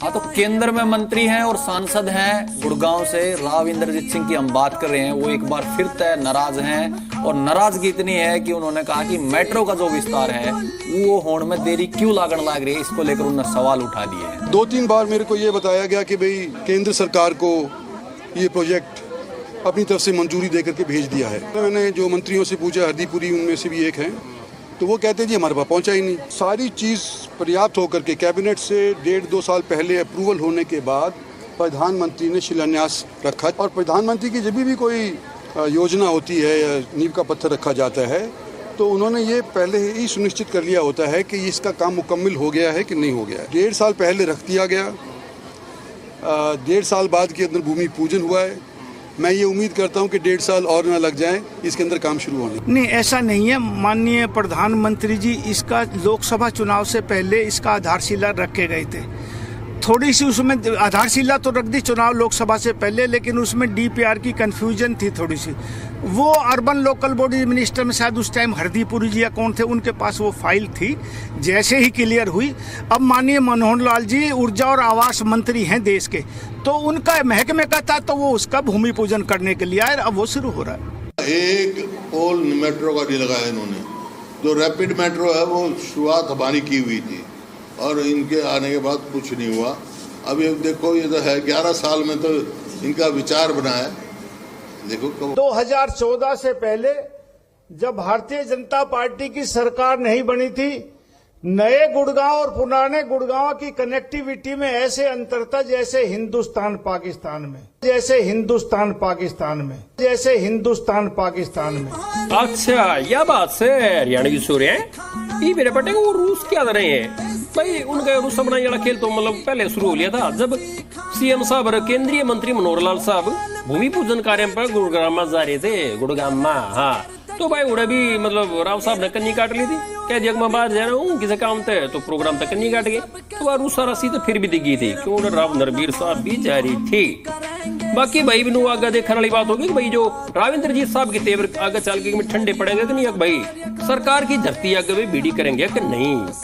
हाँ, तो केंद्र में मंत्री हैं और सांसद हैं गुड़गांव से राव इंद्रजीत सिंह की हम बात कर रहे हैं। वो एक बार फिर तय नाराज हैं और नाराजगी इतनी है कि उन्होंने कहा कि मेट्रो का जो विस्तार है वो होने में देरी क्यों लागण लाग रही है, इसको लेकर उन्होंने सवाल उठा दिए हैं। 2-3 बार मेरे को ये बताया गया कि भाई केंद्र सरकार को ये प्रोजेक्ट अपनी तरफ से मंजूरी देकर के भेज दिया है। मैंने जो मंत्रियों से पूछा, हरदीपुरी उनमें से भी एक हैं, तो वो कहते हैं जी हमारे पास पहुंचा ही नहीं। सारी चीज़ पर्याप्त होकर के कैबिनेट से 1.5-2 साल पहले अप्रूवल होने के बाद प्रधानमंत्री ने शिलान्यास रखा और प्रधानमंत्री की जब भी कोई योजना होती है या नींव का पत्थर रखा जाता है तो उन्होंने ये पहले ही सुनिश्चित कर लिया होता है कि इसका काम मुकम्मल हो गया है कि नहीं हो गया है। 1.5 साल पहले रख दिया गया, 1.5 साल बाद के अंदर भूमि पूजन हुआ है। मैं ये उम्मीद करता हूँ कि 1.5 साल और ना लग जाए इसके अंदर काम शुरू होने। नहीं, ऐसा नहीं है माननीय प्रधानमंत्री जी। इसका लोकसभा चुनाव से पहले इसका आधारशिला रखे गए थे। थोड़ी सी उसमें आधारशिला तो रख दी चुनाव लोकसभा से पहले, लेकिन उसमें डीपीआर की कंफ्यूजन थी थोड़ी सी। वो अर्बन लोकल बॉडी मिनिस्टर में शायद उस टाइम हरदीपुरी जी या कौन थे, उनके पास वो फाइल थी। जैसे ही क्लियर हुई, अब माननीय मनोहर लाल जी ऊर्जा और आवास मंत्री हैं देश के, तो उनका महकमे का था तो वो उसका भूमि पूजन करने के लिए आए। अब वो शुरू हो रहा है। एक पोल मेट्रो का नहीं लगाया इन्होंने। जो रैपिड मेट्रो है वो शुरुआत हमारी की हुई थी और इनके आने के बाद कुछ नहीं हुआ। अब ये देखो, ये तो है 11 साल में तो इनका विचार बना है। देखो 2014 से पहले जब भारतीय जनता पार्टी की सरकार नहीं बनी थी, नए गुड़गांव और पुराने गुड़गांव की कनेक्टिविटी में ऐसे अंतर था जैसे हिंदुस्तान पाकिस्तान में, जैसे हिंदुस्तान पाकिस्तान में, जैसे हिंदुस्तान पाकिस्तान में। अच्छा, यह बात से हरियाणा की सूर्य ये मेरे पटे को रूस क्या कर रहे हैं भाई। उनका रूस बनाने वाला खेल तो मतलब पहले शुरू हो लिया था जब सीएम साहब और केंद्रीय मंत्री मनोहर लाल साहब भूमि पूजन कार्य पर गुड़गांव में जा रहे थे। गुड़गांव में, हाँ, तो भाई उड़ा भी मतलब राव साहब ने कन्नी काट ली थी। कह दिया मैं बाहर जा रहा हूँ किसी काम थे, तो प्रोग्राम तक कन्नी काट गए। तो वह रूसा राशि तो फिर भी दिखी थी क्यों राव नरबीर साहब भी जा रही थी। बाकी भाई बिनू आगे देखने वाली बात होगी कि भाई जो राव इंद्रजीत साहब के तेवर आगे चल के ठंडे पड़ेंगे कि नहीं, भाई सरकार की धरती आगे भी बीड़ी करेंगे कि नहीं।